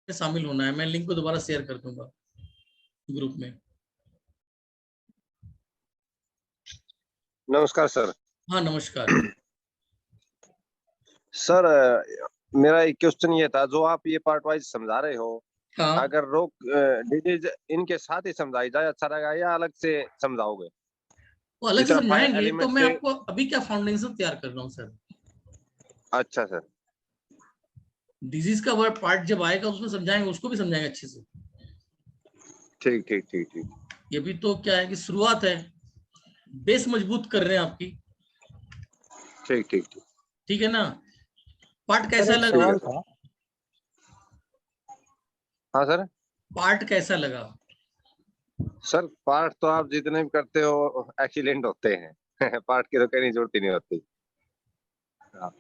शामिल होना है। मैं लिंक को दोबारा शेयर कर दूंगा ग्रुप में। नमस्कार सर। हाँ नमस्कार सर मेरा एक क्वेश्चन ये था, जो आप ये पार्ट वाइज समझा रहे हो, हाँ अगर रोग डिजीज इनके साथ ही समझाई जाए अच्छा रहेगा या अलग से समझाओगे? वो अलग जिस से तरह फायर समझाएंगे। तो एलिमेंट मैं से। आपको अभी क्या फाउंडेशन तैयार कर रहा हूँ सर। अच्छा सर। डिजीज का वर्ड पार्ट जब आएगा उसमें समझाएंगे, उसको भी समझाएंगे अच्छे से। ठीक ठीक ठीक ठीक। ये भी तो क्या है कि शुरुआत है, बेस मजबूत कर रहे हैं आपकी। ठीक ठीक ठीक। ठीक है ना। पार्ट सर कैसा एक लगा? सवाल था। हाँ सर। पार्ट कैसा लगा? सर पार्ट तो आप जितने भी करते हो एक्सीलेंट होते हैं। पार्ट की तो कहीं जरूरत ही नहीं होती। हाँ।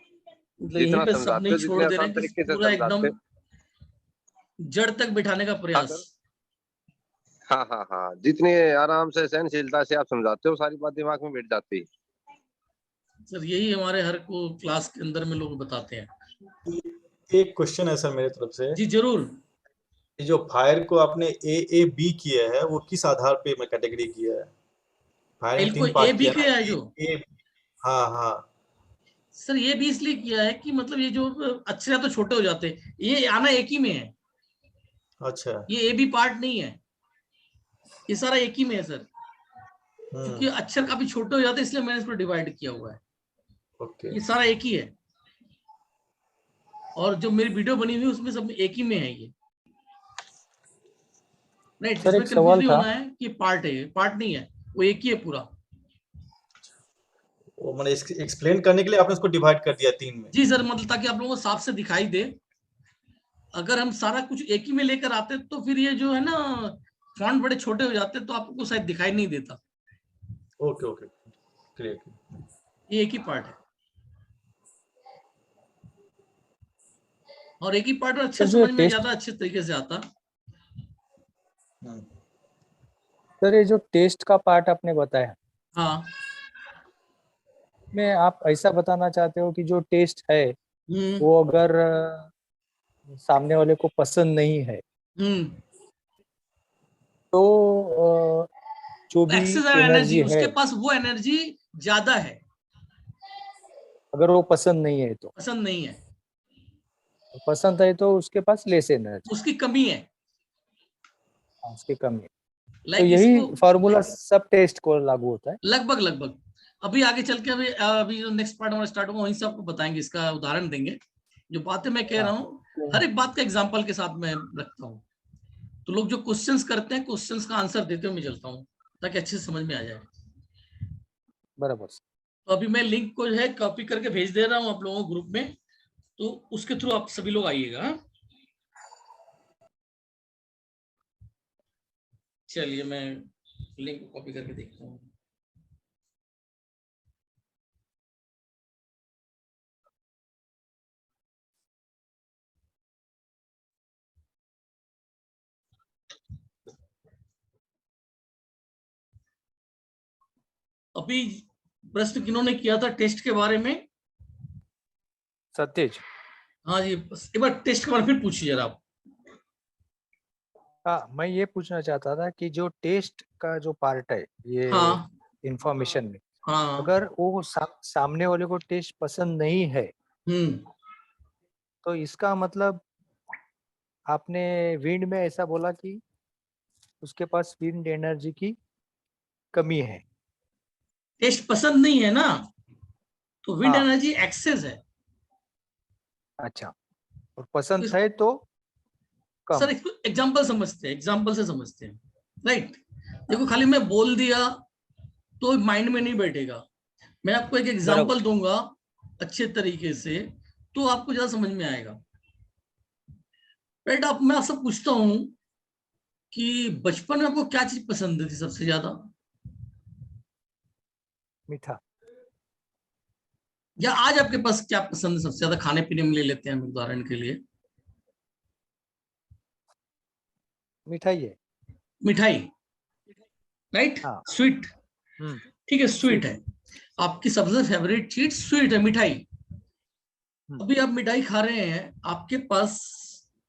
मतलब यहीं जितना पे सब समझाते नहीं हो, छोड़ जितने दे रहे आसान हैं कि तरीके से पूरा समझाते एकदम हो। जड़ तक बिठाने का हाँ प्रयास। सर। हाँ हाँ हाँ, जितनी आराम से सहनशीलता से आप समझाते हो, सारी बात दिमाग में बैठ जाती है। सर यही हमारे हर को क्लास के अंदर में लोग बताते हैं। एक क्वेश्चन है सर मेरे तरफ से। जी जरूर। ये जो फायर को आपने ए बी किया है, वो किस आधार पे मैं कैटेगरी किया है? फायर ने एल को 3 ए पार्ट बी किया किया ना, है जो। ए। हाँ हाँ। सर ये भी इसलिए किया है कि मतलब ये जो अक्षर तो छोटे हो जाते हैं, ये आना एक ही में है। अच्छा। ये ए बी पार्ट नहीं है, ये सारा एक ही में है सर। क्योंकि हम्म। अक्षर काफी छोटे हो जाते हैं, इसलिए मैंने इसको डिवाइड किया हुआ है। ओके। ये सारा एक ही है। और जो मेरी वीडियो बनी हुई उसमें सब एक ही में है ये। नहीं, सर इसमें एक कंफ्यूज सवाल नहीं था। होना है कि पार्ट है, पार्ट नहीं है, वो एक ही है पूरा। वो मैंने एक्सप्लेन करने के लिए आपने उसको डिवाइड कर दिया 3 में। जी सर, मतलब ताकि आप लोगों को साफ से दिखाई दे। अगर हम सारा कुछ एक ही में लेकर आते तो फिर ये जो है ना फॉन्ट बड़े छोटे हो जाते तो आपको शायद दिखाई नहीं देता। Okay okay, clear. ये एक ही पार्ट है और एक ही पार्ट में सर अक्षर जो समझ में टेस्ट ज्यादा अच्छे तरीके से आता। सर ये जो टेस्ट का पार्ट आपने बताया, हाँ। में आप ऐसा बताना चाहते हो कि जो टेस्ट है हम्म वो अगर सामने वाले को पसंद नहीं है हम्म। तो जो भी एक्सेस ऑफ एनर्जी, एनर्जी है, उसके पास वो एनर्जी ज्यादा है। अगर वो पसंद नहीं है तो, पसंद नहीं है, पसंद है तो उसके पास लेस एनर्जी, उसकी कमी है। उसकी कमी है। तो लाइक इसको यही फॉर्मूला सब टेस्ट को लागू होता है। लगभग लगभग अभी आगे चल के अभी अभी जो नेक्स्ट पार्ट हमारा स्टार्ट होगा वहीं से आपको बताएंगे, इसका उदाहरण देंगे। जो बातें मैं कह रहा हूँ हर एक बात का एग्जाम्पल के साथ मैं रखता हूँ। तो लोग जो क्वेश्चंस करते हैं, क्वेश्चंस का आंसर देते हुए मैं चलता हूँ ताकि अच्छे से समझ में आ जाए। बराबर। तो अभी मैं लिंक को जो है कॉपी करके भेज दे रहा हूँ आप लोगों को ग्रुप में, तो उसके थ्रू आप सभी लोग आइएगा। हाँ? चलिए मैं लिंक को कॉपी करके देखता हूँ। अभी प्रश्न किन्होंने किया था टेस्ट के बारे में? सत्यज। हाँ जी, एक बार टेस्ट के बारे में फिर पूछिए जरा आप। हाँ, मैं ये पूछना चाहता था कि जो टेस्ट का जो पार्ट है ये हाँ इंफॉर्मेशन में, हाँ। अगर वो सामने वाले को टेस्ट पसंद नहीं है हम्म। तो इसका मतलब आपने विंड में ऐसा बोला कि उसके पास विंड एनर्जी की कमी है। टेस्ट पसंद नहीं है ना, तो विंड हाँ। एनर्जी एक्सेस है। अच्छा, और तो पसंद है तो कम सर है। इसको एग्जाम्पल समझते हैं, एग्जाम्पल से समझते हैं। राइट। देखो खाली मैं बोल दिया तो माइंड में नहीं बैठेगा। मैं आपको एक बराबर। एग्जाम्पल दूंगा अच्छे तरीके से तो आपको ज्यादा समझ में आएगा। राइट। आप मैं आपसे पूछता हूं कि बचपन में आपको क्या चीज पसंद थी सबसे ज्यादा, मीठा। या आज आपके पास क्या पसंद है सबसे ज्यादा? खाने पीने में ले लेते हैं हम उदाहरण के लिए। मिठाई है। मिठाई। राइट। हाँ। स्वीट। हम्म। ठीक है, स्वीट स्वीट। है। आपकी सबसे फेवरेट चीज स्वीट है, मिठाई। हम्म। अभी आप मिठाई खा रहे हैं, आपके पास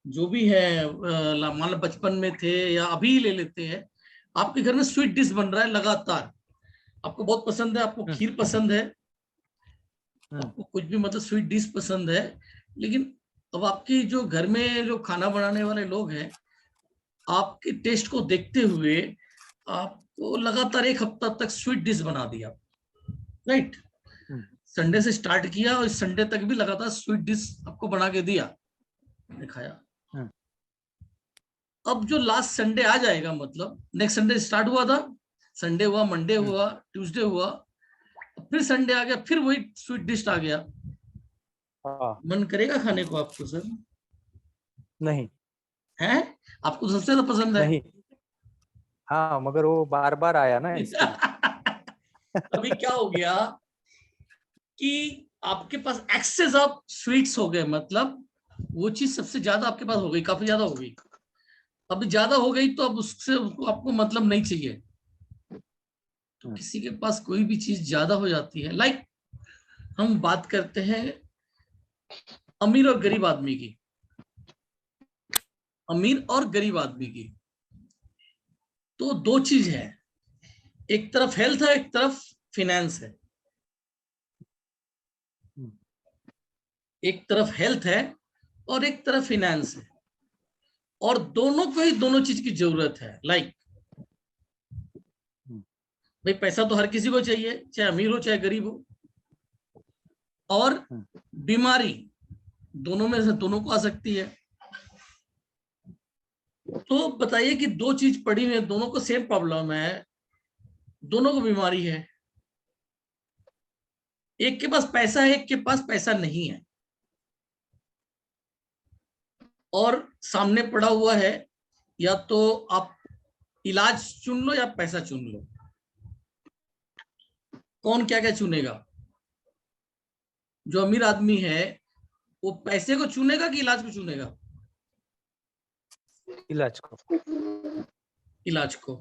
जो भी है, मान लो बचपन में थे या अभी ले लेते हैं, आपके घर में स्वीट डिश बन रहा है लगातार, आपको बहुत पसंद है, आपको खीर पसंद है, आपको कुछ भी मतलब स्वीट डिश पसंद है, लेकिन अब आपकी जो घर में जो खाना बनाने वाले लोग हैं, आपके टेस्ट को देखते हुए आपको लगातार एक हफ्ता तक स्वीट डिश बना दिया, राइट? संडे से स्टार्ट किया और इस संडे तक भी लगातार स्वीट डिश आपको बना के दिया, दिखाया। अब जो लास्ट संडे आ जाएगा, मतलब नेक्स्ट संडे स्टार्ट हुआ था, संडे हुआ, मंडे हुआ, ट्यूसडे हुआ, फिर संडे आ गया, फिर वही स्वीट डिश आ गया। मन करेगा खाने को आपको सर? नहीं है? आपको सबसे ज्यादा पसंद है? नहीं। हाँ, मगर वो बार बार आया ना अभी क्या हो गया कि आपके पास एक्सेस ऑफ स्वीट्स हो गए, मतलब वो चीज सबसे ज्यादा आपके पास हो गई, काफी ज्यादा हो गई। अब ज्यादा हो गई तो अब उससे आपको मतलब नहीं चाहिए। तो किसी के पास कोई भी चीज ज्यादा हो जाती है, लाइक हम बात करते हैं अमीर और गरीब आदमी की, अमीर और गरीब आदमी की, तो दो चीज है, एक तरफ हेल्थ है, एक तरफ फिनेंस है। एक तरफ हेल्थ है और एक तरफ फिनेंस है, और दोनों को ही दोनों चीज की जरूरत है। लाइक भाई पैसा तो हर किसी को चाहिए, चाहे अमीर हो चाहे गरीब हो, और बीमारी दोनों में से दोनों को आ सकती है। तो बताइए कि दो चीज पड़ी हुई है, दोनों को सेम प्रॉब्लम है, दोनों को बीमारी है, एक के पास पैसा है, एक के पास पैसा नहीं है, और सामने पड़ा हुआ है, या तो आप इलाज चुन लो या पैसा चुन लो। कौन क्या क्या चुनेगा? जो अमीर आदमी है वो पैसे को चुनेगा कि इलाज को चुनेगा? इलाज को। इलाज को।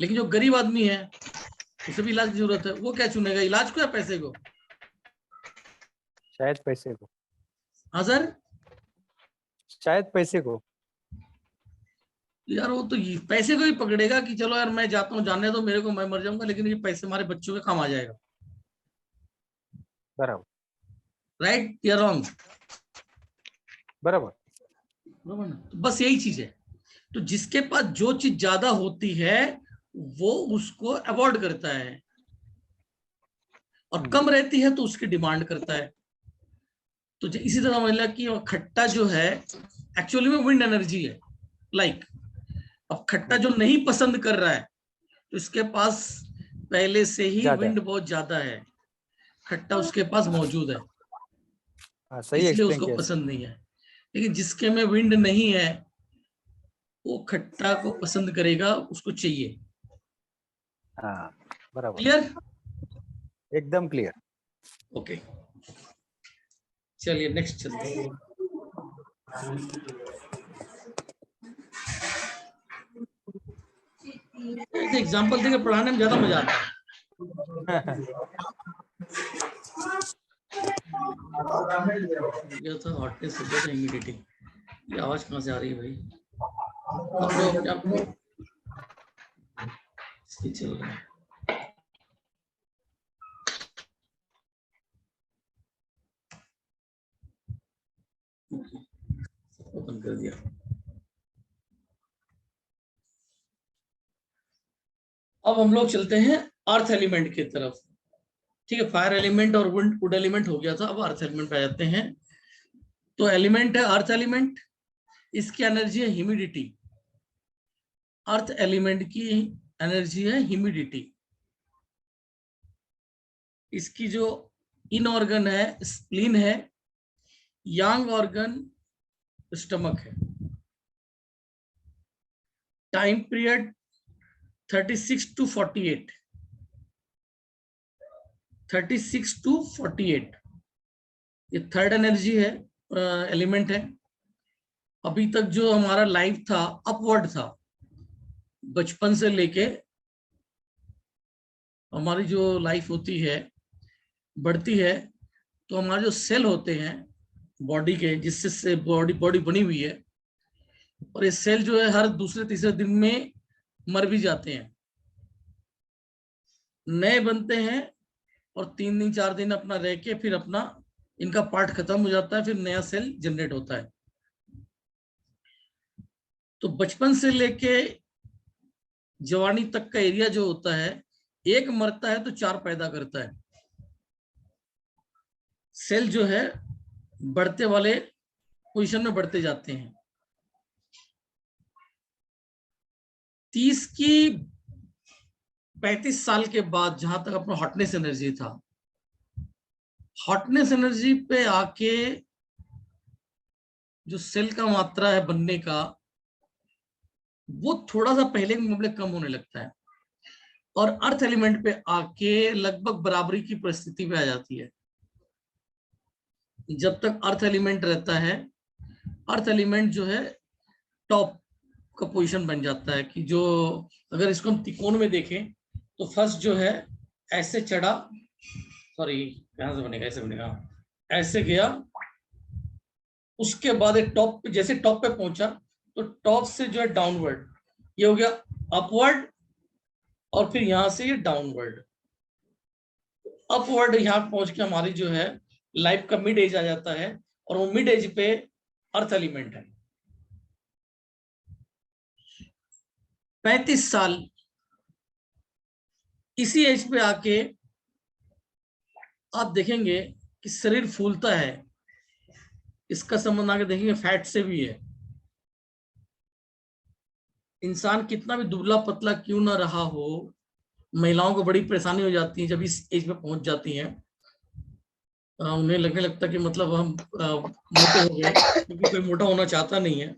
लेकिन जो गरीब आदमी है उसे भी इलाज की जरूरत है, वो क्या चुनेगा, इलाज को या पैसे को? शायद पैसे को। हाँ सर, शायद पैसे को। यार वो तो पैसे को ही पकड़ेगा कि चलो यार मैं जाता हूँ, जाने दो मेरे को, मैं मर जाऊंगा, लेकिन ये पैसे हमारे बच्चों के काम आ जाएगा। बराबर। राइट या रॉन्ग? बराबर। बराबर ना? तो बस यही चीज है। तो जिसके पास जो चीज ज्यादा होती है वो उसको अवॉइड करता है, और कम रहती है तो उसकी डिमांड करता है। तो इसी तरह मतलब कि खट्टा जो है एक्चुअली में विंड एनर्जी है। लाइक अब खट्टा जो नहीं पसंद कर रहा है तो इसके पास पहले से ही विंड बहुत ज्यादा है, खट्टा उसके पास मौजूद है, इसलिए उसको पसंद नहीं है। लेकिन जिसके में विंड नहीं है वो खट्टा को पसंद करेगा, उसको चाहिए। हाँ बराबर। क्लियर? एकदम क्लियर। ओके, चलिए नेक्स्ट चलते हैं। एग्जाम्पल देके पढ़ाने में ज्यादा मजा आता है। था हॉटनेस, ह्यूमिडिटी। ये आवाज कहाँ से आ रही है भाई? आपको चल रहा है। ओपन कर दिया। अब हम लोग चलते हैं अर्थ एलिमेंट की तरफ। ठीक है, फायर एलिमेंट और वुड एलिमेंट हो गया था, अब अर्थ एलिमेंट पे जाते हैं। तो एलिमेंट है अर्थ एलिमेंट, इसकी एनर्जी है ह्यूमिडिटी। अर्थ एलिमेंट की एनर्जी है ह्यूमिडिटी। इसकी जो इन ऑर्गन है स्प्लीन है, यांग ऑर्गन स्टमक है। Time period 36 to 48, 36 to 48। ये थर्ड एनर्जी है, एलिमेंट है। अभी तक जो हमारा लाइफ था अपवर्ड था, बचपन से लेके हमारी जो लाइफ होती है बढ़ती है, तो हमारे जो सेल होते हैं बॉडी के, जिससे बॉडी बनी हुई है, और ये सेल जो है हर दूसरे तीसरे दिन में मर भी जाते हैं, नए बनते हैं और 3 दिन 4 दिन अपना रह के फिर अपना इनका पार्ट खत्म हो जाता है, फिर नया सेल जनरेट होता है। तो बचपन से लेके जवानी तक का एरिया जो होता है, एक मरता है तो 4 पैदा करता है। सेल जो है बढ़ते वाले पोजीशन में बढ़ते जाते हैं। 30 की 35 साल के बाद जहां तक अपना हॉटनेस एनर्जी था, हॉटनेस एनर्जी पे आके जो सेल का मात्रा है बनने का, वो थोड़ा सा पहले के मुकाबले कम होने लगता है और अर्थ एलिमेंट पे आके लगभग बराबरी की परिस्थिति पे आ जाती है। जब तक अर्थ एलिमेंट रहता है, अर्थ एलिमेंट जो है टॉप का पोजीशन बन जाता है कि जो अगर इसको हम त्रिकोण में देखें तो फर्स्ट जो है ऐसे चढ़ा, सॉरी कहां से बनेगा, ऐसे बनेगा, ऐसे गया, उसके बाद एक टॉप पे, जैसे टॉप पे पहुंचा तो टॉप से जो है डाउनवर्ड, ये हो गया अपवर्ड, और फिर यहां से ये डाउनवर्ड। अपवर्ड यहां पहुंच के हमारी जो है लाइफ का मिड एज आ जाता है और वो मिड एज पे अर्थ एलिमेंट है। 35 साल इसी एज पे आके आप देखेंगे कि शरीर फूलता है। इसका संबंध आगे देखेंगे फैट से भी है। इंसान कितना भी दुबला पतला क्यों ना रहा हो, महिलाओं को बड़ी परेशानी हो जाती है जब इस एज पे पहुंच जाती हैं। उन्हें लगने लगता कि मतलब हम मोटे हो गए, क्योंकि कोई मोटा होना चाहता नहीं है।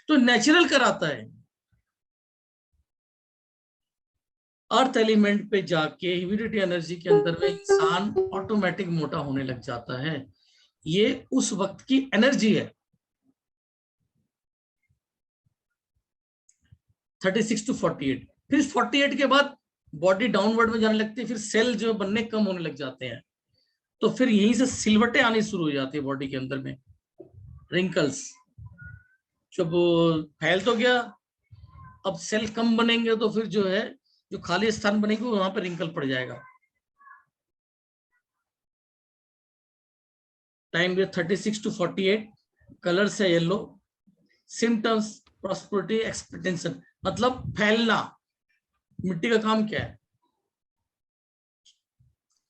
तो नेचुरल कराता है, अर्थ एलिमेंट पे जाके ह्यूमिडिटी एनर्जी के अंदर में इंसान ऑटोमेटिक मोटा होने लग जाता है। ये उस वक्त की एनर्जी है। 36 to 48, फिर 48 के बाद बॉडी डाउनवर्ड में जाने लगती है, फिर सेल जो बनने कम होने लग जाते हैं। तो फिर यहीं से सिलवटें आनी शुरू हो जाती है बॉडी के अंदर में, रिंकल्स। जब फैल तो गया, अब सेल कम बनेंगे तो फिर जो है जो खाली स्थान बनेगी वहां पर रिंकल पड़ जाएगा। टाइम 36 to 48, कलर से येलो। सिम्टम्स प्रॉस्पेरिटी एक्सपेक्टेंशन, मतलब फैलना। मिट्टी का काम क्या है?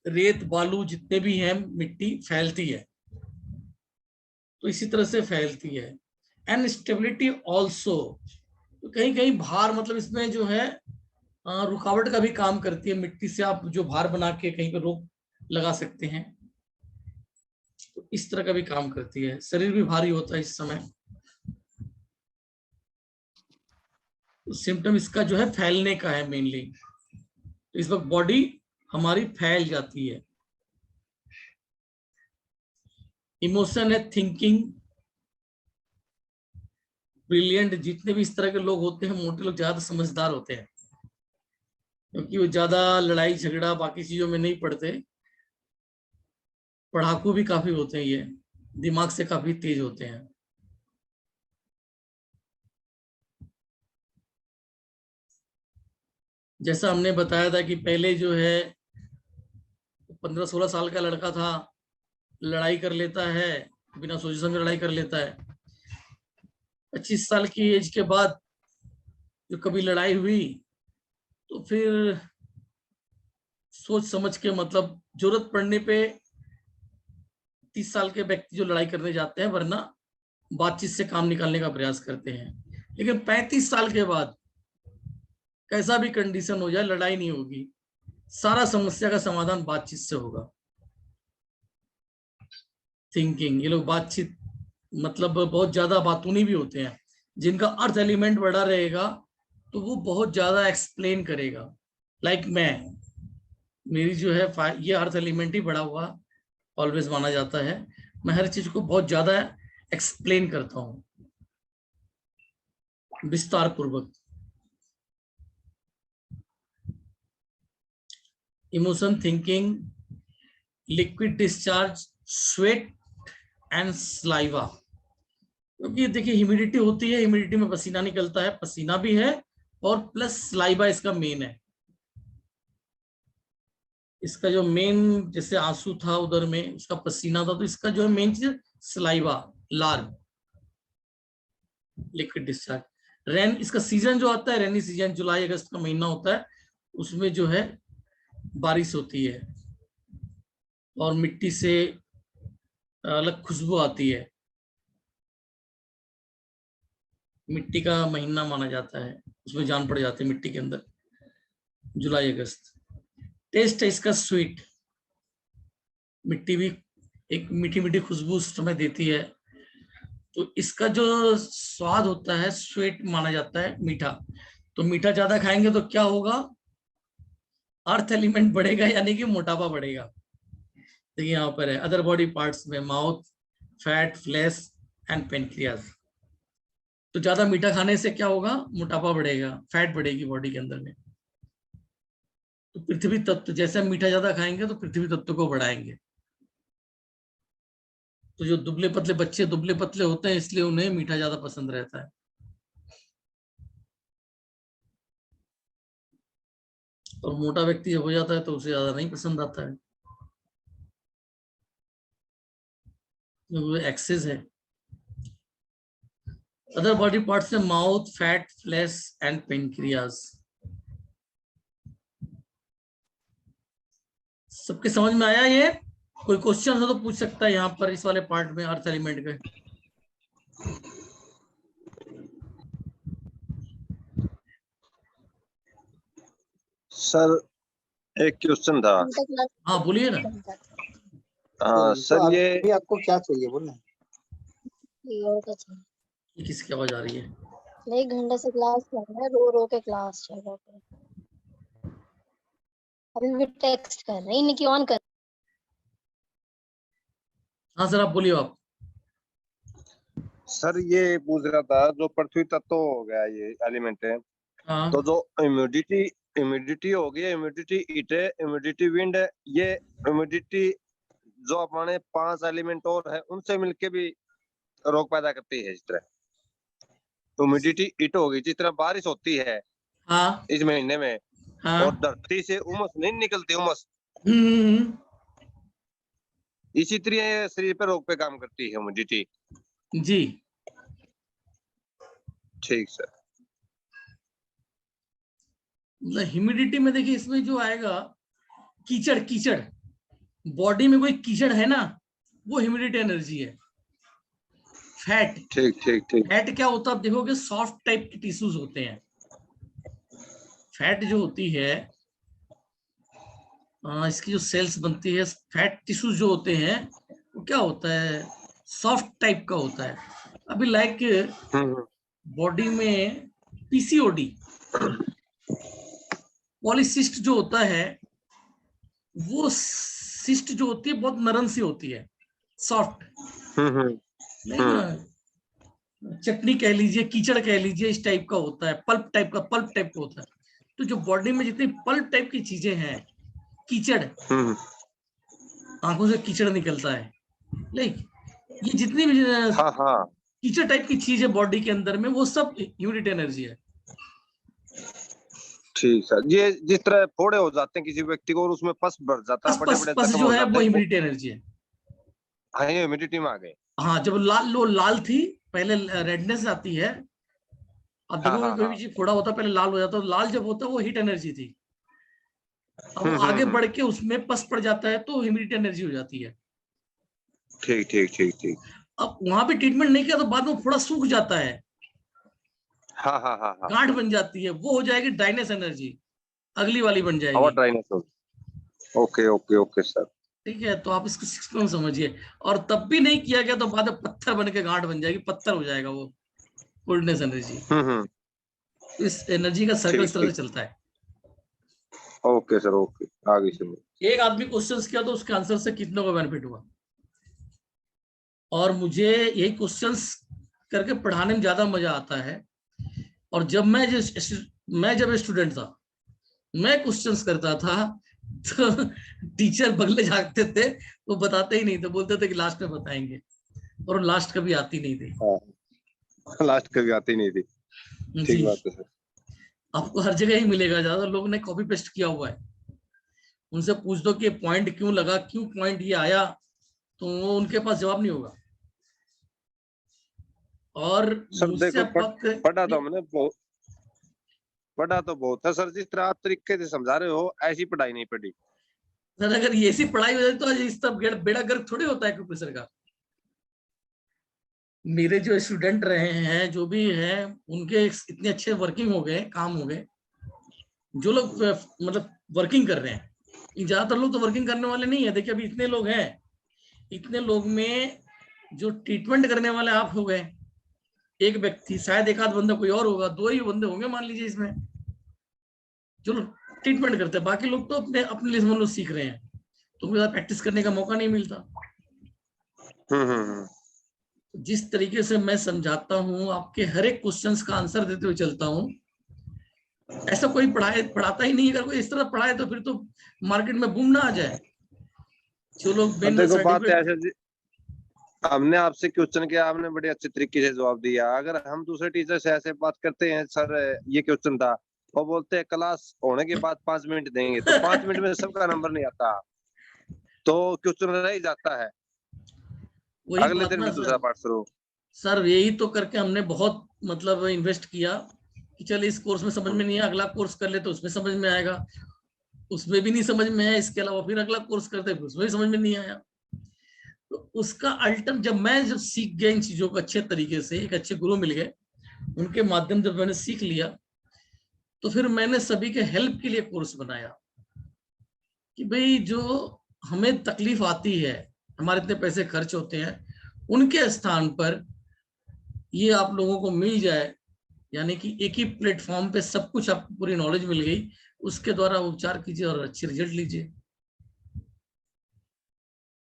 रेत बालू जितने भी हैं, मिट्टी फैलती है, तो इसी तरह से फैलती है। एंड स्टेबिलिटी ऑल्सो, तो कहीं कहीं भार, मतलब इसमें जो है रुकावट का भी काम करती है। मिट्टी से आप जो भार बना के कहीं पे रोक लगा सकते हैं, तो इस तरह का भी काम करती है। शरीर भी भारी होता है इस समय। तो सिम्टम इसका जो है फैलने का है मेनली। तो इस वक्त बॉडी हमारी फैल जाती है। इमोशन है थिंकिंग, ब्रिलियंट। जितने भी इस तरह के लोग होते हैं, मोटे लोग ज्यादा समझदार होते हैं, क्योंकि वो ज्यादा लड़ाई झगड़ा बाकी चीजों में नहीं पड़ते। पढ़ाकू भी काफी होते हैं, ये दिमाग से काफी तेज होते हैं। जैसा हमने बताया था कि पहले जो है 15-16 साल का लड़का था, लड़ाई कर लेता है, बिना सोचे समझे लड़ाई कर लेता है। 25 साल की एज के बाद जो कभी लड़ाई हुई तो फिर सोच समझ के, मतलब जरूरत पड़ने पे 30 साल के व्यक्ति जो लड़ाई करने जाते हैं, वरना बातचीत से काम निकालने का प्रयास करते हैं। लेकिन 35 साल के बाद कैसा भी कंडीशन हो जाए, लड़ाई नहीं होगी। सारा समस्या का समाधान बातचीत से होगा। थिंकिंग, ये लोग बातचीत, मतलब बहुत ज्यादा बातूनी भी होते हैं। जिनका अर्थ एलिमेंट बड़ा रहेगा तो वो बहुत ज्यादा एक्सप्लेन करेगा। लाइक मेरी जो है ये अर्थ एलिमेंट ही बड़ा हुआ ऑलवेज माना जाता है। मैं हर चीज को बहुत ज्यादा एक्सप्लेन करता हूँ, विस्तार पूर्वक। Emotion, thinking, liquid discharge, sweat and saliva. क्योंकि देखिए ह्यूमिडिटी होती है, ह्यूमिडिटी में पसीना निकलता है, पसीना भी है और प्लस सलाइवा इसका मेन है। इसका जो मेन, जैसे आंसू था उधर में उसका पसीना था, तो इसका जो है मेन चीज सलाइवा, लार, लिक्विड डिस्चार्ज। रेन, इसका सीजन जो आता है रेनी सीजन, जुलाई अगस्त का महीना होता है, उसमें जो है बारिश होती है और मिट्टी से अलग खुशबू आती है। मिट्टी का महीना माना जाता है, उसमें जान पड़ जाती है मिट्टी के अंदर, जुलाई अगस्त। टेस्ट है इसका स्वीट, मिट्टी भी एक मीठी मीठी खुशबू उस समय देती है, तो इसका जो स्वाद होता है स्वीट माना जाता है, मीठा। तो मीठा ज्यादा खाएंगे तो क्या होगा, अर्थ एलिमेंट बढ़ेगा, यानी कि मोटापा बढ़ेगा। देखिए यहाँ पर है अदर बॉडी पार्ट्स में mouth, fat, flash and pancreas. तो ज्यादा मीठा खाने से क्या होगा, मोटापा बढ़ेगा, फैट बढ़ेगी बॉडी के अंदर में। तो पृथ्वी तत्व, जैसे मीठा ज्यादा खाएंगे तो पृथ्वी तत्व को बढ़ाएंगे। तो जो दुबले पतले बच्चे दुबले पतले होते हैं, इसलिए उन्हें मीठा ज्यादा पसंद रहता है। और मोटा व्यक्ति हो जाता है तो उसे ज्यादा नहीं पसंद आता है, वो एक्सेस है। अदर बॉडी पार्ट्स में mouth, fat, flash and pancreas. सबके समझ में आया ये? कोई क्वेश्चन हो तो पूछ सकता है यहाँ पर इस वाले पार्ट में, अर्थ एलिमेंट के। सर एक क्वेश्चन था। हाँ बोलिए ना। हाँ सर, ये आपको क्या चाहिए बोलना? ये किसकी आवाज आ रही है? 1 घंटे से क्लास चल रहा है, रो रो के क्लास चल रहा है। अभी भी टेक्स्ट कर रहे हैं, इनकी ऑन कर। हाँ सर आप बोलिए आप। सर ये पूछ रहा था, जो पृथ्वी तत्व हो गया ये एलिमेंट है, हाँ तो जो ह्यूमिडिटी हो गई, ह्यूमिडिटी हीट है, ह्यूमिडिटी विंड है, ये ह्यूमिडिटी जो अपने 5 एलिमेंट और है उनसे मिलके भी रोग पैदा करती है। इस तरह ह्यूमिडिटी हीट होगी, जिस तरह बारिश होती है हाँ इस महीने में, हाँ। और धरती से उमस नहीं निकलती, उमस, इसी तरह ये शरीर पे रोग पे काम करती है ह्यूमिडिटी। जी ठीक सर। ह्यूमिडिटी में देखिए इसमें जो आएगा कीचड़, कीचड़ बॉडी में कोई कीचड़ है ना, वो ह्यूमिडिटी एनर्जी है। फैट, ठीक ठीक ठीक। फैट क्या होता है, आप देखोगे सॉफ्ट टाइप के टिश्यूज होते हैं। फैट जो होती है, इसकी जो सेल्स बनती है, फैट टिश्यूज जो होते हैं वो क्या होता है, सॉफ्ट टाइप का होता है। अभी लाइक बॉडी में पीसीओडी, पॉलीसिस्ट जो होता है, वो सिस्ट जो होती है बहुत नरम सी होती है, सॉफ्ट नहीं ना, चटनी कह लीजिए, कीचड़ कह लीजिए, इस टाइप का होता है, पल्प टाइप का होता है। तो जो बॉडी में जितनी पल्प टाइप की चीजें हैं, कीचड़, आंखों से कीचड़ निकलता है, लाइक ये जितनी भी कीचड़ टाइप की चीज है बॉडी के अंदर में, वो सब ह्यूमिडिटी एनर्जी है। ठीक सर। ये जिस तरह फोड़े हो जाते हैं किसी व्यक्ति को और उसमें पस भर जाता है, पस जो है वो ह्यूमिडिटी एनर्जी है। हाँ ये ह्यूमिडिटी में आ गए। हाँ जब लाल थी, पहले रेडनेस आती है। अब देखो कोई भी चीज फोड़ा होता है पहले लाल हो जाता है, लाल जब होता है वो हीट एनर्जी थी। अब आगे बढ़ के उसमें पस पड़ जाता है तो ह्यूमिडिटी एनर्जी हो जाती है। ठीक ठीक ठीक ठीक। अब वहां पे ट्रीटमेंट नहीं किया तो बाद में थोड़ा सूख जाता है, हाँ हाँ हाँ हाँ, गांठ बन जाती है, वो हो जाएगी ड्राइनेस एनर्जी, अगली वाली बन जाएगी। Dryness. Okay okay okay sir. ठीक है, तो आप इसको 6 मंथ समझिए। और तब भी नहीं किया गया तो बाद में पत्थर बन के गांठ बन जाएगी, पत्थर हो जाएगा वो कोल्डनेस एनर्जी। इस एनर्जी का सर्कल इस तरह से चलता है। ओके सर ओके, आगे से। एक आदमी क्वेश्चंस किया तो उसके आंसर से कितनों को बेनिफिट हुआ, और मुझे यही क्वेश्चंस करके पढ़ाने में ज्यादा मजा आता है। और जब मैं जब स्टूडेंट था, मैं क्वेश्चंस करता था तो टीचर बगले झाँकते थे, वो बताते ही नहीं थे, बोलते थे कि लास्ट में बताएंगे, और लास्ट कभी आती नहीं थी। लास्ट कभी आती नहीं थी। जी, ठीक बात है सर। आपको हर जगह ही मिलेगा, ज्यादा लोग ने कॉपी पेस्ट किया हुआ है। उनसे पूछ दो कि पॉइंट क्यों लगा, क्यों पॉइंट ये आया, तो वो उनके पास जवाब नहीं होगा। और सर मुझसे देखो आप बात करें पढ़ा तो हमने बहुत, पढ़ा तो बहुत है सर, जिस तरह आप तरीके से समझा रहे हो ऐसी पढ़ाई नहीं पढ़ी। सर, अगर ये ऐसी पढ़ाई हो जाए तो आज इस तब बेड़ा गर्क थोड़ी होता है प्रोफेसर का। मेरे जो स्टूडेंट रहे हैं, जो भी हैं, उनके इतने अच्छे वर्किंग हो गए, काम हो गए। जो लोग मतलब वर्किंग कर रहे हैं, ज्यादातर लोग तो वर्किंग करने वाले नहीं है। देखिए अभी इतने लोग हैं, इतने लोग में जो ट्रीटमेंट करने वाले आप हो गए, एक व्यक्ति, शायद एक आध बंदा कोई और होगा, 2 ही बंदे होंगे मान लीजिए इसमें जो ट्रीटमेंट करते हैं। बाकी लोग तो अपने अपने लिए समझ लो सीख रहे हैं, तो उनको प्रैक्टिस करने का मौका नहीं मिलता। जिस तरीके से मैं समझाता हूँ, आपके हर एक क्वेश्चंस का आंसर देते हुए चलता हूँ, ऐसा कोई पढ़ाता ही नहीं। अगर कोई इस तरह पढ़ाए तो फिर तो मार्केट में बूम ना आ जाए। जो लोग अब देखो बात सर्टिफिकेट, ऐसे, हमने आपसे क्वेश्चन किया, आपने बड़े अच्छे तरीके से जवाब दिया। अगर हम दूसरे टीचर से ऐसे बात करते हैं, सर ये क्वेश्चन था, और बोलते हैं क्लास होने के बाद 5 मिनट देंगे, तो 5 मिनट में सबका नंबर नहीं आता, तो क्वेश्चन रह ही जाता है, वही अगले बात दिन ना भी दूसरा पार्ट शुरू। सर, यही तो करके हमने बहुत मतलब इन्वेस्ट किया कि चल इस कोर्स में समझ में नहीं है, अगला कोर्स कर ले तो उसमें समझ में आएगा। उसमें भी नहीं समझ में आया, इसके अलावा फिर अगला कोर्स करते फिर उसमें भी समझ में नहीं आया। तो उसका अल्टर जब सीख गया इन चीजों को अच्छे तरीके से, एक अच्छे गुरु मिल गए, उनके माध्यम जब मैंने सीख लिया, तो फिर मैंने सभी के हेल्प के लिए कोर्स बनाया कि भाई जो हमें तकलीफ आती है, हमारे इतने पैसे खर्च होते हैं, उनके स्थान पर ये आप लोगों को मिल जाए, यानी कि एक ही प्लेटफॉर्म पे सब कुछ आपको पूरी नॉलेज मिल गई, उसके द्वारा उपचार कीजिए और अच्छे रिजल्ट लीजिए।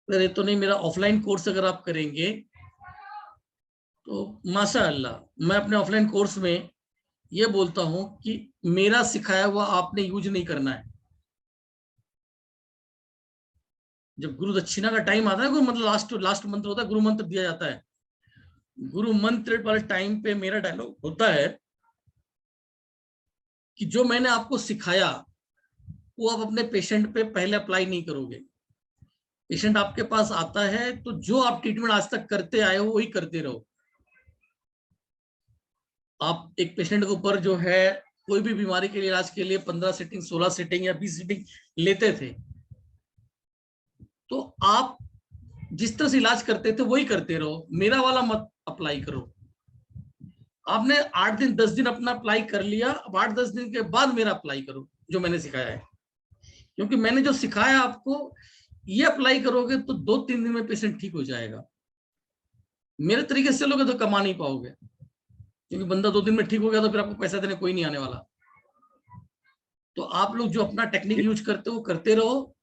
अरे तो नहीं, मेरा ऑफलाइन कोर्स अगर आप करेंगे तो माशाअल्लाह, मैं अपने ऑफलाइन कोर्स में ये बोलता हूं कि मेरा सिखाया हुआ आपने यूज नहीं करना है। जब गुरु दक्षिणा का टाइम आता है, गुरु मतलब लास्ट मंत्र होता है, गुरु मंत्र दिया जाता है। गुरु मंत्र वाले टाइम पे मेरा डायलॉग होता है कि जो मैंने आपको सिखाया वो आप अपने पेशेंट पे पहले अप्लाई नहीं करोगे। पेशेंट आपके पास आता है तो जो आप ट्रीटमेंट आज तक करते आए हो वही करते रहो। आप एक पेशेंट के ऊपर जो है कोई भी बीमारी के इलाज के लिए 15 सीटिंग, 16 सीटिंग या 20 सीटिंग लेते थे, तो आप जिस तरह से इलाज करते थे वही करते रहो, मेरा वाला मत अप्लाई करो। आपने 8 दिन 10 दिन अपना अप्लाई कर लिया, अब 8-10 दिन के बाद मेरा अप्लाई करो जो मैंने सिखाया है। क्योंकि मैंने जो सिखाया आपको, ये अप्लाई करोगे तो 2-3 दिन में पेशेंट ठीक हो जाएगा। मेरे तरीके से लोगे तो कमा नहीं पाओगे, क्योंकि बंदा 2 दिन में ठीक हो गया तो फिर आपको पैसा देने कोई नहीं आने वाला। तो आप लोग जो अपना टेक्निक यूज करते हो करते रहो।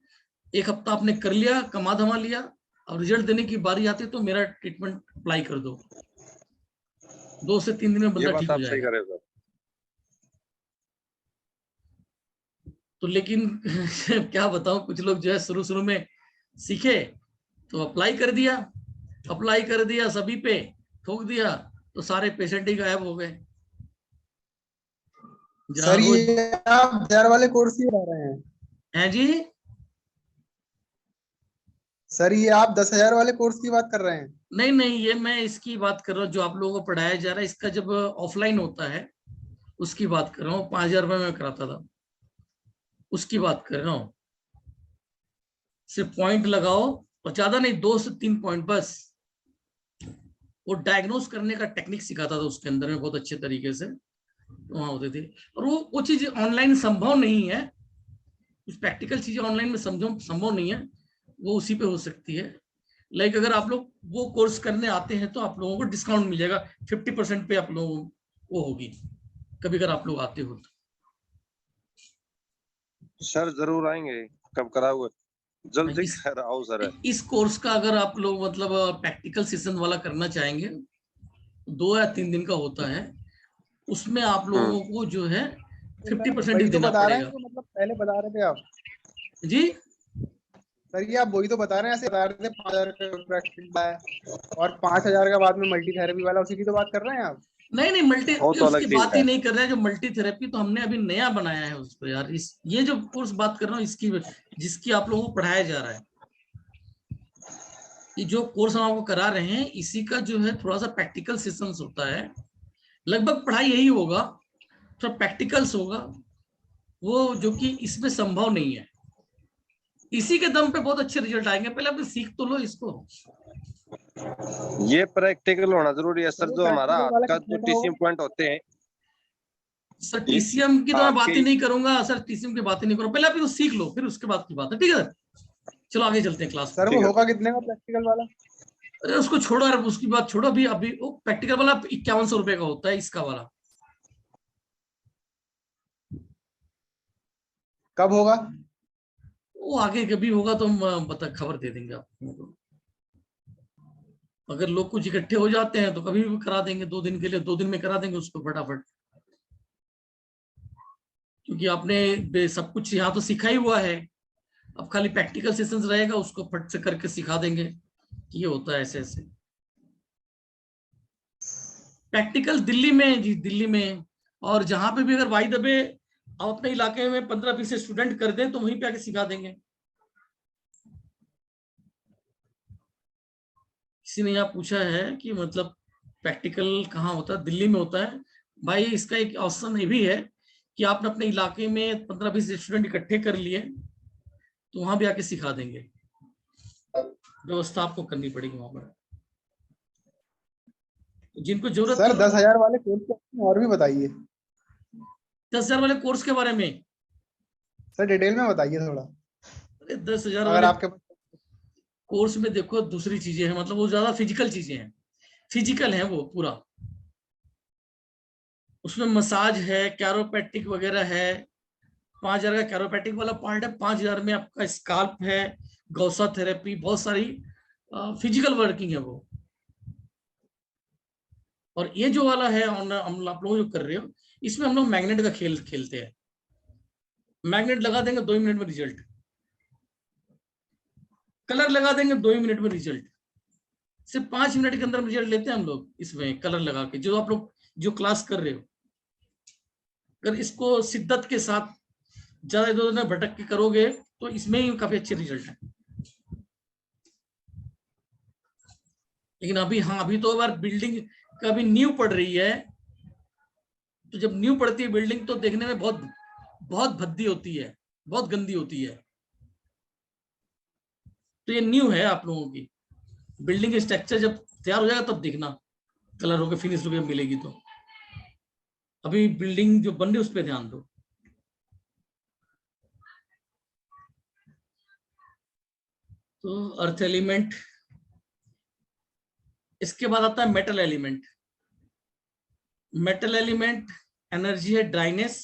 1 हफ्ता आपने कर लिया, कमा धमा लिया, और रिजल्ट देने की बारी आती तो मेरा ट्रीटमेंट अप्लाई कर दो, 2 से 3 दिन में ये बंदा बात ठीक हो आप सही जाएगा। कर रहे हो सर। तो लेकिन क्या बताऊं, कुछ लोग जो है शुरू में सीखे तो अप्लाई कर दिया सभी पे, ठोक दिया, तो सारे पेशेंट ही गायब हो गए। जहां सर रोज ये आप 1000 वाले कोर्स ही बता रहे हैं? हैं जी, सर ये आप 10,000 वाले कोर्स की बात कर रहे हैं? नहीं नहीं, ये मैं इसकी बात कर रहा हूँ जो आप लोगों को पढ़ाया जा रहा है, इसका जब ऑफलाइन होता है उसकी बात कर रहा हूँ। 5,000 रुपये में कराता था, उसकी बात कर रहा हूँ। सिर्फ पॉइंट लगाओ, और ज्यादा नहीं, 2 से 3 पॉइंट बस। वो डायग्नोस करने का टेक्निक सिखाता था उसके अंदर में बहुत अच्छे तरीके से, वहां होते थे। और वो चीज ऑनलाइन संभव नहीं है, कुछ प्रैक्टिकल चीजें ऑनलाइन में संभव नहीं है, वो उसी पे हो सकती है। लाइक अगर आप लोग वो कोर्स करने आते हैं तो आप लोगों को डिस्काउंट मिल जाएगा, 50% पे आप लोगों वो होगी, कभी अगर आप लोग आते हो तो। सर जरूर आएंगे, कब कराओगे? जल्द से इस कराओ सर। इस कोर्स का अगर आप लोग मतलब प्रैक्टिकल सेशन वाला करना चाहेंगे, 2 या 3 दिन का होता है, उसमें आप लोगों को जो है तो सर 50% ही वही तो देना बता रहे हैं पड़ेगा जो मतलब पहले बता रहे थे आप। जी। सर ये आप वही तो बता रहे हैं, ऐसे बता रहे थे 5,000 का प्रैक्टिकल है और 5,000 का बाद में मल्टी थेरेपी वाला, उसी की तो बात कर रहे हैं आप। नहीं मल्टी, वो तो अलग उसकी चीज बात है। ही नहीं कर रहे हैं। जो मल्टी थेरेपी तो हमने अभी नया बनाया है उसको यार। इस ये जो कोर्स बात कर रहा हूँ इसकी, जिसकी आप लोगों को पढ़ाया जा रहा है, ये जो कोर्स हम आपको करा रहे हैं इसी का जो है थोड़ा सा प्रैक्टिकल सेशंस होता है। लगभग पढ़ाई यही होगा, थोड़ा प्रैक्टिकल्स होगा, वो जो कि इसमें संभव नहीं है। इसी के दम पे बहुत अच्छे रिजल्ट आएंगे। पहले आप सीख तो लो इसको। ये प्रैक्टिकल होना जरूरी है सर। वो जो हमारा प्रैक्टिकल हाथ वाला का कितने जो का होगा? टीचिंग पॉइंट होते हैं, सर टीसीएम की तो मैं बात ही आपके नहीं करूंगा सर, टीसीएम की बात ही नहीं करूंगा। पहले आप इसको सीख लो, फिर उसके बाद की बात है, ठीक है सर। चलो आगे चलते हैं क्लास में। सर वो ठीक है। होगा कितने का प्रैक्टिकल वाला? अरे उसको छोड़ो यार, उसकी बात छोड़ो। अभी अभी वो प्रैक्टिकल वाला 5100 रुपए का होता है, इसका वाला कब होगा? वो आगे कभी होगा तो हम बता खबर दे देंगे आपको। अगर लोग कुछ इकट्ठे हो जाते हैं तो कभी भी करा देंगे, 2 दिन के लिए, 2 दिन में करा देंगे उसको फटाफट। क्योंकि आपने सब कुछ यहाँ तो सिखा ही हुआ है, अब खाली प्रैक्टिकल सेशंस रहेगा, उसको फट से करके सिखा देंगे कि ये होता है ऐसे ऐसे। प्रैक्टिकल दिल्ली में जी, दिल्ली में। और जहां पे भी अगर वाई दबे आप अपने इलाके में 15-20 स्टूडेंट कर दें तो वहीं पे आके सिखा देंगे। किसी ने यहाँ पूछा है कि मतलब प्रैक्टिकल कहाँ होता है? दिल्ली में होता है भाई। इसका एक ऑप्शन ये भी है कि आपने अपने इलाके में 15-20 स्टूडेंट इकट्ठे कर लिए तो वहां भी आके सिखा देंगे। व्यवस्था आपको करनी पड़ेगी वहां पर। जिनको जरूरत थी सर 10,000 वाले कोर्स के और भी बताइए। 10,000 वाले कोर्स के बारे में। सर डिटेल में बताइए थोड़ा, अरे 10,000 अगर वाले आपके कोर्स में देखो दूसरी चीजें हैं, मतलब वो ज्यादा फिजिकल चीजें हैं, फिजिकल है वो पूरा। उसमें मसाज है, कैरोपैटिक वगैरह है। 5,000 का कैरोपैटिक वाला पार्ट है, 5,000 में आपका स्काल्प है, गौसा थेरेपी, बहुत सारी फिजिकल वर्किंग है वो। और ये जो वाला है हम आप लोग जो कर रहे हो, इसमें हम लोग मैग्नेट का खेल खेलते हैं। मैग्नेट लगा देंगे 2 मिनट में रिजल्ट, कलर लगा देंगे 2 मिनट में रिजल्ट। सिर्फ 5 मिनट के अंदर रिजल्ट लेते हैं हम लोग इसमें कलर लगा के। जो आप लोग जो क्लास कर रहे हो, अगर इसको शिद्दत के साथ ज्यादा इधर उधर भटक के करोगे तो इसमें ही काफी अच्छे रिजल्ट है। लेकिन अभी हाँ, अभी तो बार बिल्डिंग का भी नींव पड़ रही है, तो जब नींव पड़ती है बिल्डिंग तो देखने में बहुत बहुत भद्दी होती है, बहुत गंदी होती है। तो ये न्यू है आप लोगों की। बिल्डिंग स्ट्रक्चर जब तैयार हो जाएगा तब देखना कलर होकर फिनिश होकर मिलेगी। तो अभी बिल्डिंग जो बन रही है उस पर ध्यान दो। तो अर्थ एलिमेंट, इसके बाद आता है metal element. Metal element energy है dryness,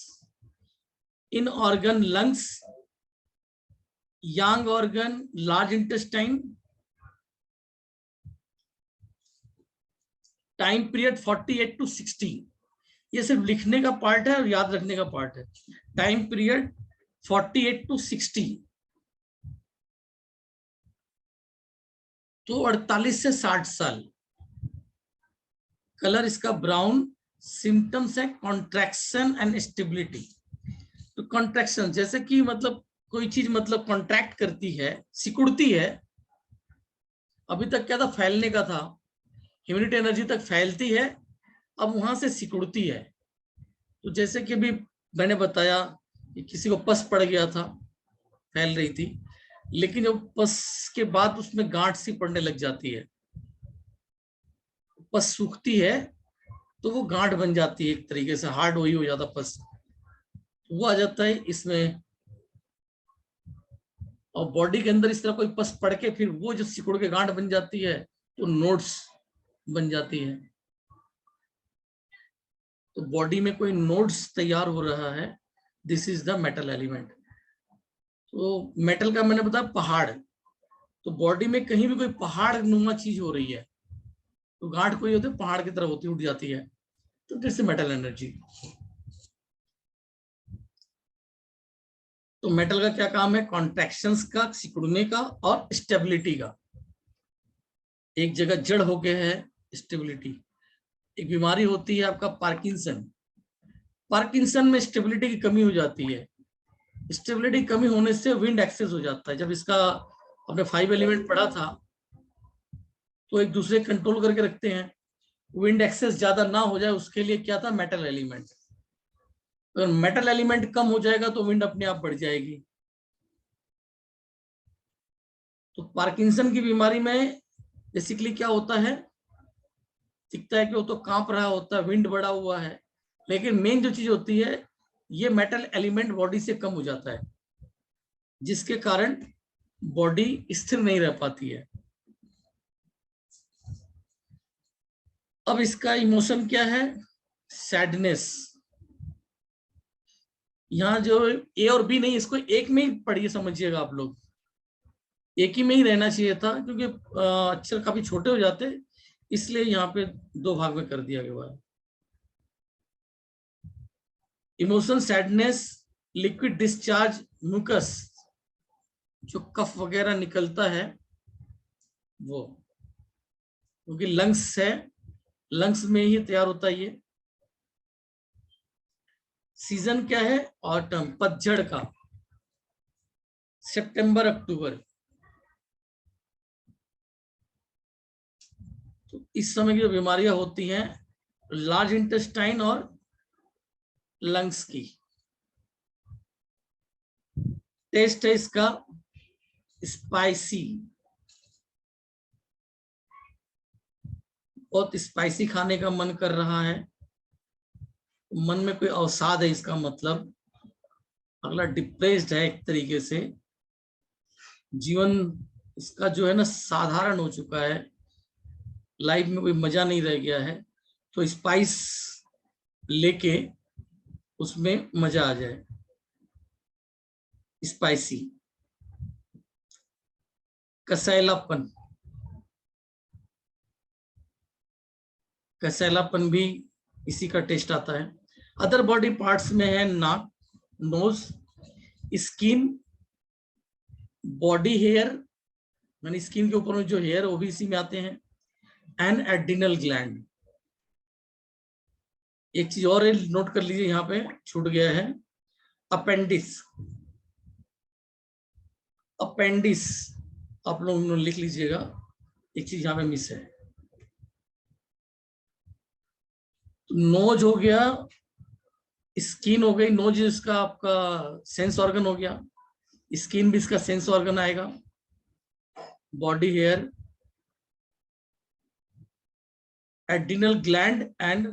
yin organ lungs, yang organ large intestine, time period 48 to 60। ये सिर्फ लिखने का पार्ट है और याद रखने का पार्ट है। टाइम पीरियड 48 to 60, तो 48 से 60 साल। कलर इसका ब्राउन। सिम्टम्स है कॉन्ट्रैक्शन एंड स्टेबिलिटी। तो कॉन्ट्रैक्शन जैसे कि मतलब कोई चीज मतलब कॉन्ट्रैक्ट करती है, सिकुड़ती है। अभी तक क्या था, फैलने का था, ह्यूमिडिटी एनर्जी तक फैलती है, अब वहां से सिकुड़ती है। तो जैसे कि अभी मैंने बताया कि किसी को पस पड़ गया था, फैल रही थी, लेकिन जब पस के बाद उसमें गांठ सी पड़ने लग जाती है, पस सूखती है तो वो गांठ बन जाती है, एक तरीके से हार्ड वही हो जाता पस, वो आ जाता है इसमें। और बॉडी के अंदर इस तरह कोई पस पड़ के फिर वो जो सिकुड़ के गांठ बन जाती है तो नोड्स बन जाती है। तो बॉडी में कोई नोड्स तैयार हो रहा है, this is the metal element. तो मेटल का मैंने बताया पहाड़, तो बॉडी में कहीं भी कोई पहाड़ नुमा चीज हो रही है तो गांठ कोई होती है पहाड़ की तरह होती उठ जाती है, तो दिस इज मेटल एनर्जी। तो मेटल का क्या काम है? कॉन्ट्रैक्शंस का, सिकुड़ने का और स्टेबिलिटी का। एक जगह जड़ हो गया है, स्टेबिलिटी। एक बीमारी होती है आपका पार्किंसन। पार्किंसन में स्टेबिलिटी की कमी हो जाती है। स्टेबिलिटी कमी होने से विंड एक्सेस हो जाता है। जब इसका अपने 5 एलिमेंट पढ़ा था तो एक दूसरे कंट्रोल करके रखते हैं। विंड एक्सेस ज्यादा ना हो जाए उसके लिए क्या था? Metal element. अगर मेटल एलिमेंट कम हो जाएगा तो विंड अपने आप बढ़ जाएगी। तो पार्किंसन की बीमारी में बेसिकली क्या होता है? दिखता है कि वो तो कांप रहा होता है, विंड बढ़ा हुआ है, लेकिन मेन जो चीज होती है ये मेटल एलिमेंट बॉडी से कम हो जाता है, जिसके कारण बॉडी स्थिर नहीं रह पाती है। अब इसका इमोशन क्या है? सैडनेस। यहाँ जो ए और बी नहीं, इसको एक में ही पढ़िए, समझिएगा आप लोग। एक ही में ही रहना चाहिए था, क्योंकि अक्षर काफी छोटे हो जाते, इसलिए यहाँ पे 2 भाग में कर दिया गया है। Emotion sadness, liquid discharge, mucus, जो कफ वगैरह निकलता है वो, क्योंकि लंग्स है, लंग्स में ही तैयार होता है ये। सीजन क्या है? ऑटम, पतझड़ का, सितंबर अक्टूबर। तो इस समय की जो बीमारियां होती हैं लार्ज इंटेस्टाइन और लंग्स की। टेस्ट है इसका स्पाइसी, बहुत स्पाइसी खाने का मन कर रहा है, मन में कोई अवसाद है इसका मतलब। अगला डिप्रेस्ड है, एक तरीके से जीवन इसका जो है ना साधारण हो चुका है, लाइफ में कोई मजा नहीं रह गया है, तो स्पाइस लेके उसमें मजा आ जाए। स्पाइसी। कसैलापन, कसैलापन भी इसी का टेस्ट आता है। अदर बॉडी पार्ट्स में है नाक, नोज, स्किन, बॉडी हेयर, यानी स्किन के ऊपर में जो हेयर वो भी इसी में आते हैं, एंड एड्रिनल ग्लैंड। एक चीज और नोट कर लीजिए, यहाँ पे छूट गया है, अपेंडिक्स। अपेंडिक्स आप लोग लिख लीजिएगा, एक चीज यहाँ पे मिस है। तो नोज हो गया, स्किन हो गई, नोज इसका आपका सेंस ऑर्गन हो गया, स्किन भी इसका सेंस ऑर्गन आएगा, body hair, adrenal gland, and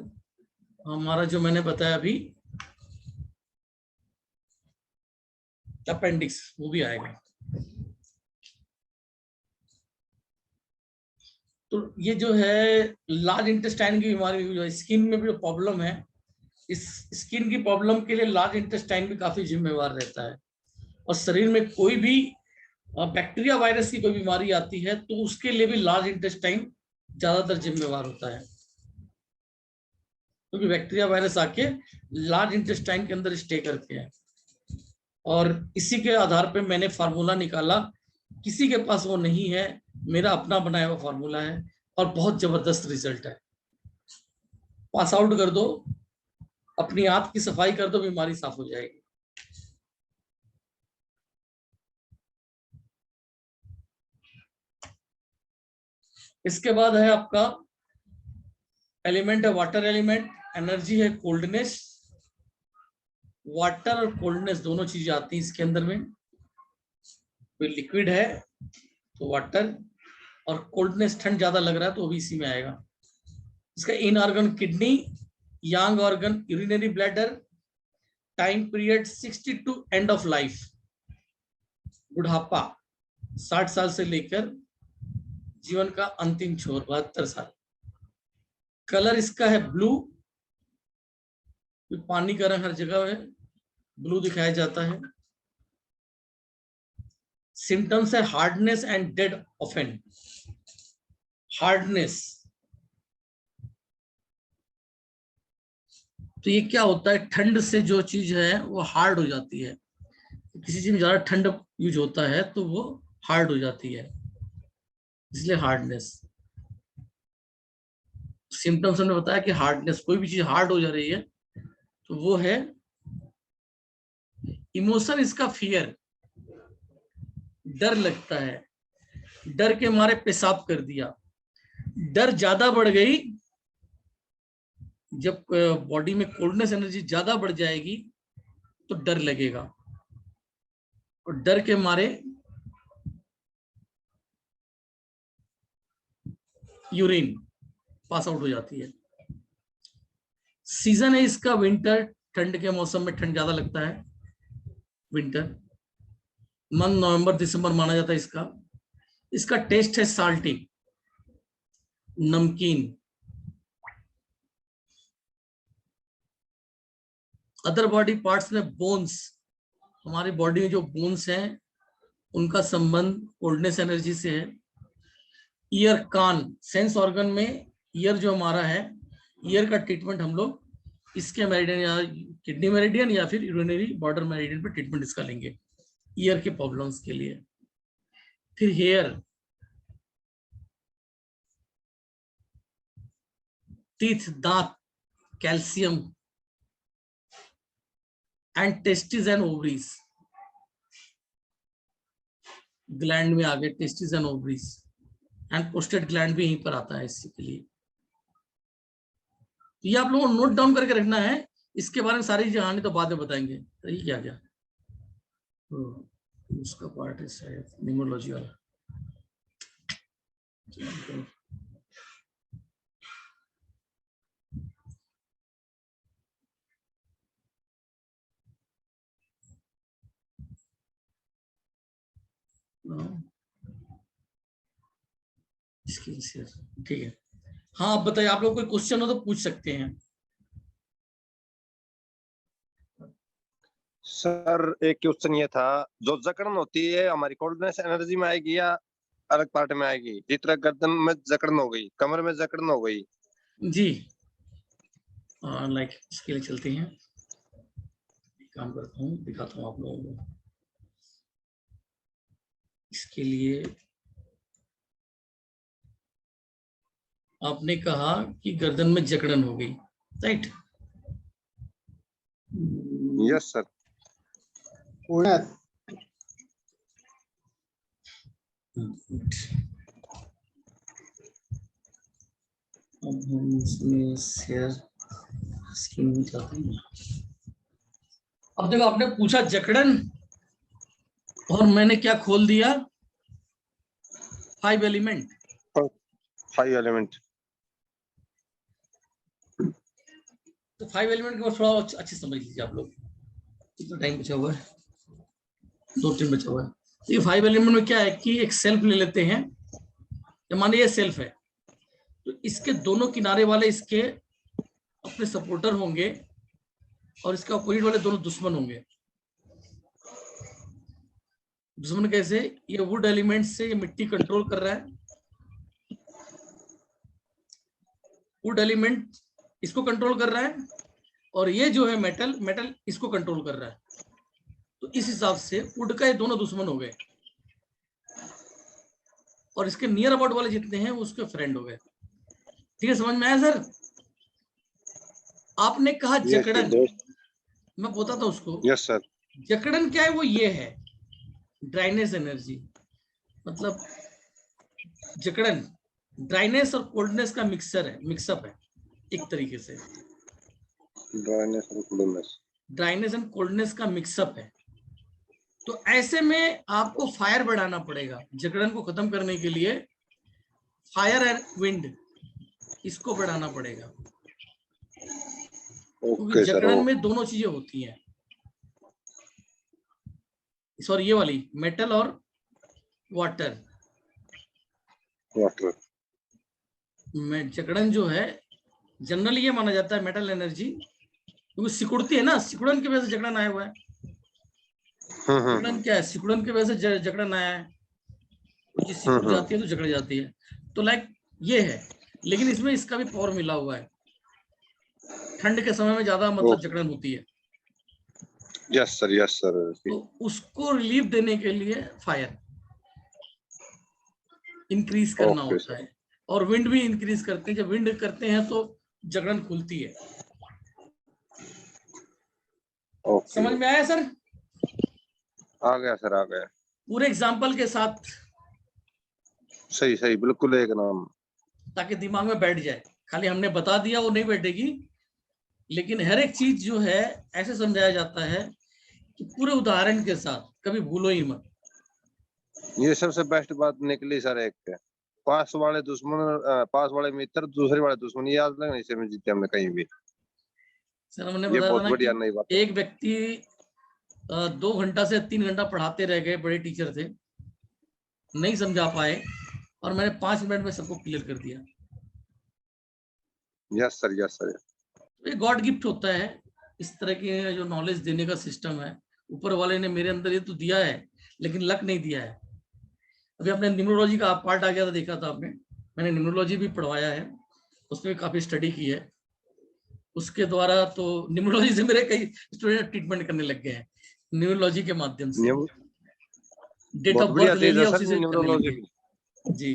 हमारा जो मैंने बताया अभी अपेंडिक्स, वो भी आएगा। तो ये जो है लार्ज इंटेस्टाइन की बीमारी, जो है स्किन में भी जो प्रॉब्लम है, इस स्किन की प्रॉब्लम के लिए लार्ज इंटेस्टाइन भी काफी जिम्मेवार रहता है। और शरीर में कोई भी बैक्टीरिया वायरस की कोई बीमारी आती है तो उसके लिए भी लार्ज इंटेस्टाइन ज्यादातर जिम्मेवार होता है, क्योंकि बैक्टीरिया वायरस आके लार्ज इंटेस्टाइन के अंदर स्टे करते हैं। और इसी के आधार पे मैंने फार्मूला निकाला, किसी के पास वो नहीं है, मेरा अपना बनाया हुआ फार्मूला है और बहुत जबरदस्त रिजल्ट है। पास आउट कर दो, अपनी आंत की सफाई कर दो, बीमारी साफ हो जाएगी। इसके बाद है आपका एलिमेंट है वाटर एलिमेंट, एनर्जी है कोल्डनेस। वाटर और कोल्डनेस दोनों चीजें आती हैं इसके अंदर में। कोई लिक्विड है तो वाटर, और कोल्डनेस ठंड ज्यादा लग रहा है तो वो भी इसी में आएगा। इसका yin organ kidney, yang organ urinary bladder, time period 60 to end of life, बुढ़ापा 60 साल से लेकर जीवन का अंतिम छोर 72 साल। कलर इसका है ब्लू, पानी का रंग हर जगह है ब्लू दिखाया जाता है। सिम्टम्स है hardness and dead often. Hardness, तो ये क्या होता है, ठंड से जो चीज है वो हार्ड हो जाती है। किसी चीज में ज्यादा ठंड यूज होता है तो वो हार्ड हो जाती है, इसलिए हार्डनेस। सिम्टम्स हमने बताया कि हार्डनेस, कोई भी चीज हार्ड हो जा रही है तो वो है। इमोशन इसका फियर, डर लगता है, डर के मारे पेशाब कर दिया। डर ज्यादा बढ़ गई, जब बॉडी में कोल्डनेस एनर्जी ज्यादा बढ़ जाएगी तो डर लगेगा, और डर के मारे यूरिन पास आउट हो जाती है। सीजन है इसका विंटर, ठंड के मौसम में ठंड ज्यादा लगता है, विंटर। मंथ नवंबर दिसंबर माना जाता है इसका। इसका टेस्ट है साल्टी, नमकीन। अदर बॉडी पार्ट्स में बोन्स, हमारी बॉडी में जो बोन्स हैं उनका संबंध कोल्डनेस एनर्जी से है। ईयर, कान, सेंस ऑर्गन में ईयर जो हमारा है, ईयर का ट्रीटमेंट हम लोग इसके मेरिडियन या किडनी मेरिडियन या फिर यूरिनरी बॉर्डर मेरिडियन पे ट्रीटमेंट इसका लेंगे ईयर के प्रॉब्लम्स के लिए। फिर हेयर, टीथ, दांत, calcium, and testis and ovaries, gland में आगे testis and ovaries, and prostate gland भी यहीं पर आता है इसी के लिए। ये आप लोगों को नोट डाउन करके रखना है, इसके बारे में सारी कहानी तो बाद में बताएंगे। तो ये क्या क्या उसका पार्ट है शायद न्यूमरोलॉजी वाला। ठीक है। हाँ आप बताइए, आप लोग कोई क्वेश्चन हो तो पूछ सकते हैं। सर एक क्वेश्चन ये था, जो जकड़न होती है हमारी कोल्डनेस एनर्जी में आएगी या अलग पार्ट में आएगी? जिस तरह गर्दन में जकड़न हो गई, कमर में जकड़न हो गई जी, लाइक इसके लिए चलते हैं, काम करता हूँ, दिखाता हूँ आप लोगों को। इसके लिए आपने कहा कि गर्दन में जकड़न हो गई, राइट? Yes sir. अब हम इसमें शेयर स्क्रीन में जाते हैं। अब देखो, आपने पूछा जकड़न और मैंने क्या खोल दिया, 5 एलिमेंट। 5 एलिमेंट। तो 5 एलिमेंट को थोड़ा अच्छे समझ लीजिए आप लोग। कितना टाइम बचा हुआ है? 2 टाइम बचा हुआ है। तो ये 5 एलिमेंट में क्या है कि एक सेल्फ ले लेते हैं, मानिए ये सेल्फ है, तो इसके दोनों किनारे वाले इसके अपने सपोर्टर होंगे और इसके अपोजिट वाले दोनों दुश्मन होंगे। दुश्मन कैसे? ये वुड एलिमेंट से ये मिट्टी कंट्रोल कर रहा है, वुड एलिमेंट इसको कंट्रोल कर रहा है, और ये जो है मेटल इसको कंट्रोल कर रहा है। तो इस हिसाब से वुड का ये दोनों दुश्मन हो गए और इसके नियर अबाउट वाले जितने हैं उसके फ्रेंड हो गए। ठीक है, समझ में आया सर? आपने कहा जकड़न, मैं बताता हूं उसको। Yes sir. जकड़न क्या है? वो ये है ड्राइनेस एनर्जी। मतलब जकड़न ड्राइनेस और कोल्डनेस का मिक्सअप है एक तरीके से। ड्राइनेस एंड कोल्डनेस का मिक्सअप है। तो ऐसे में आपको फायर बढ़ाना पड़ेगा जकड़न को खत्म करने के लिए। फायर एंड विंड इसको बढ़ाना पड़ेगा, क्योंकि जकड़न में दोनों चीजें होती हैं। सॉरी, ये वाली मेटल और वाटर में जकड़न जो है जनरली ये माना जाता है मेटल एनर्जी, क्योंकि सिकुड़ती है ना, सिकुड़न की वजह से जकड़न आया हुआ है। सिकुड़न क्या है? सिकुड़न की वजह से जकड़न आया है। कुछ सिकुड़ जाती है तो जकड़ जाती है। तो लाइक ये है, लेकिन इसमें इसका भी पावर मिला हुआ है। ठंड के समय में ज्यादा मतलब जकड़न होती है। Yes sir. तो उसको रिलीफ देने के लिए फायर इंक्रीज करना ओके होता है, और विंड भी इंक्रीज करते हैं। जब विंड करते हैं तो जगड़न खुलती है। ओके, समझ में आया सर? आ गया सर, आ गया। पूरे एग्जाम्पल के साथ, सही बिल्कुल एक नाम। ताकि दिमाग में बैठ जाए। खाली हमने बता दिया वो नहीं बैठेगी, लेकिन हर एक चीज जो है ऐसे समझाया जाता है कि पूरे उदाहरण के साथ, कभी भूलो ही मत। ये सबसे बेस्ट बात निकली सर एक है, पास वाले दुश्मन पास वाले मित्र दूसरे वाले दुश्मन, ये आज तक नहीं समझ जीते हमने कहीं भी। सर हमने ये बताया बहुत था ना बढ़िया कि नई बात। एक व्यक्ति 2 घंटा से 3 घंटा पढ़ाते रह गए, बड़े टीचर थे, नहीं समझा पाए, और मैंने 5 मिनट में सबको क्लियर कर दिया। Yes sir. ये गॉड गिफ्ट होता है। इस तरह के जो नॉलेज देने का सिस्टम है, ऊपर वाले ने मेरे अंदर ये तो दिया है, लेकिन लक नहीं दिया है। अभी आपने न्यूमरोलॉजी का पार्ट आ गया था, देखा था आपने, मैंने न्यूमरोलॉजी भी पढ़वाया है, उसमें काफी स्टडी की है। उसके द्वारा तो न्यूमरोलॉजी से मेरे कई स्टूडेंट ट्रीटमेंट करने लग गए हैं, न्यूमरोलॉजी के माध्यम से। डेट ऑफ बहुत बढ़िया बर्थ ले चीज है लिया, सर उसी से करने लग न्यूरोलॉजी। गए। जी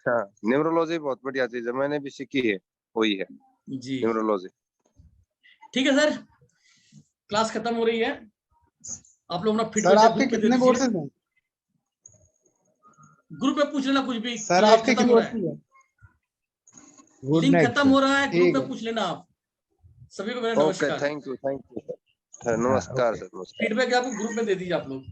हाँ, न्यूरोलॉजी बहुत बढ़िया चीज है, मैंने भी सीखी है, वही है जी। न्यूरोलॉजी। ठीक है सर, क्लास खत्म हो रही है। आप लोग अपना सर फीडबैक आपके ग्रुप में दे कितने दीजिए। कोर्सेज हैं? ग्रुप में पूछ लेना कुछ भी। सर ये आपके खत्म कितने हो रहा है, कोर्सेज हैं? गुड लिंक नाइट खत्म सर। हो रहा है, ग्रुप ठीक में है। पूछ लेना आप। सभी को मेरा ओके, नमस्कार। Thank you sir. नमस्कार ओके। सर, नमस्कार। फीडबैक आपको ग्रुप में दे दीजिए आप लोग।